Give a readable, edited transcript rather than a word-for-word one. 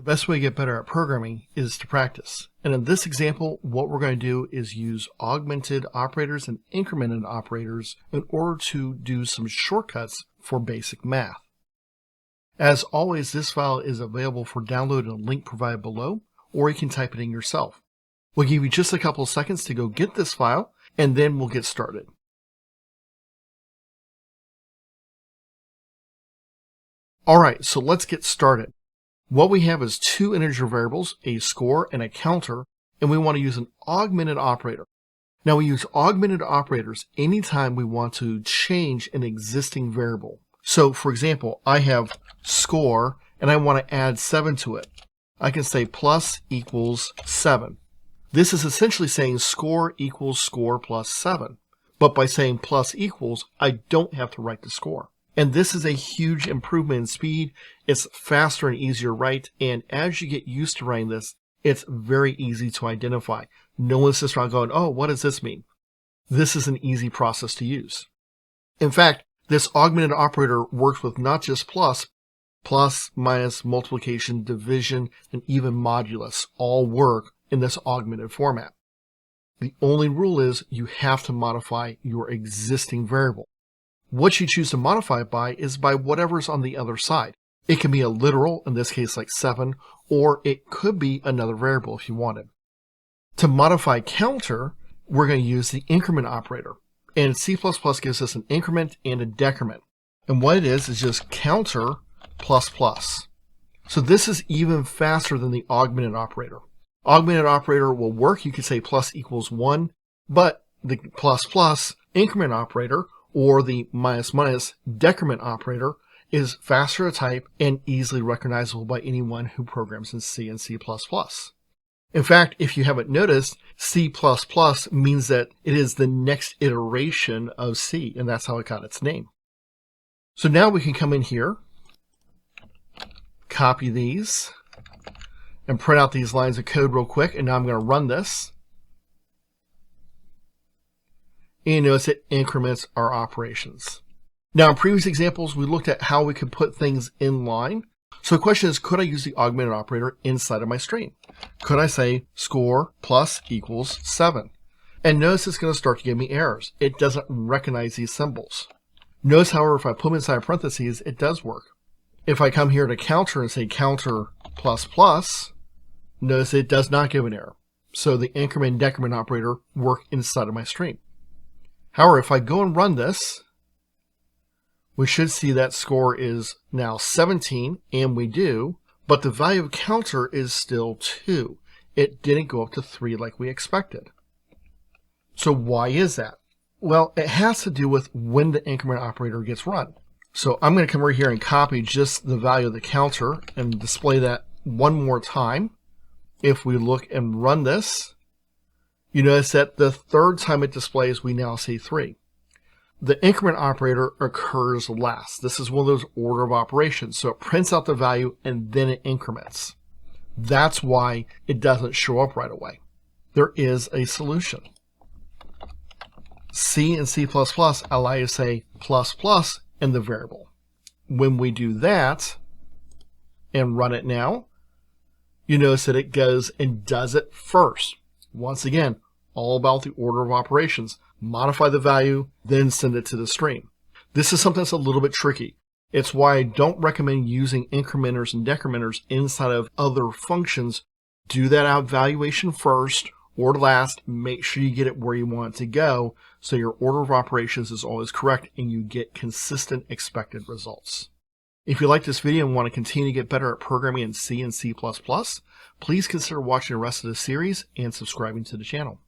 best way to get better at programming is to practice. And in this example, what we're going to do is use augmented operators and incremented operators in order to do some shortcuts for basic math. As always, this file is available for download in a link provided below, or you can type it in yourself. We'll give you just a couple of seconds to go get this file, and then we'll get started. Alright, so let's get started. What we have is two integer variables, a score and a counter, and we want to use an augmented operator. Now we use augmented operators anytime we want to change an existing variable. So for example, I have score and I want to add 7 to it. I can say plus equals 7. This is essentially saying score equals score plus 7. But by saying plus equals, I don't have to write the score. And this is a huge improvement in speed. It's faster and easier to write. And as you get used to writing this, it's very easy to identify. No one's just around going, oh, what does this mean? This is an easy process to use. In fact, this augmented operator works with not just plus, minus, multiplication, division, and even modulus all work in this augmented format. The only rule is you have to modify your existing variable. What you choose to modify it by is by whatever's on the other side. It can be a literal, in this case like 7, or it could be another variable if you wanted. To modify counter, we're going to use the increment operator. And C++ gives us an increment and a decrement. And what it is just counter plus plus. So this is even faster than the augmented operator. Augmented operator will work, you could say plus equals 1, but the plus plus increment operator or the minus minus decrement operator is faster to type and easily recognizable by anyone who programs in C and C++. In fact, if you haven't noticed, C++ means that it is the next iteration of C, and that's how it got its name. So now we can come in here, copy these, and print out these lines of code real quick, and now I'm going to run this. And you notice it increments our operations. Now in previous examples, we looked at how we could put things in line. So the question is, could I use the augmented operator inside of my string? Could I say score plus equals 7? And notice it's going to start to give me errors. It doesn't recognize these symbols. Notice, however, if I put them inside parentheses, it does work. If I come here to counter and say counter plus plus, notice it does not give an error. So the increment and decrement operator work inside of my string. However, if I go and run this, we should see that score is now 17, and we do, but the value of counter is still 2. It didn't go up to 3 like we expected. So why is that? Well, it has to do with when the increment operator gets run. So I'm going to come over here and copy just the value of the counter and display that one more time. If we look and run this, you notice that the third time it displays, we now see 3. The increment operator occurs last. This is one of those order of operations. So it prints out the value and then it increments. That's why it doesn't show up right away. There is a solution. C and C++ allow you to say plus plus in the variable. When we do that and run it now, you notice that it goes and does it first. Once again, all about the order of operations. Modify the value, then send it to the string. This is something that's a little bit tricky. It's why I don't recommend using incrementers and decrementers inside of other functions. Do that evaluation first or last. Make sure you get it where you want it to go so your order of operations is always correct and you get consistent expected results. If you like this video and want to continue to get better at programming in C and C++, please consider watching the rest of the series and subscribing to the channel.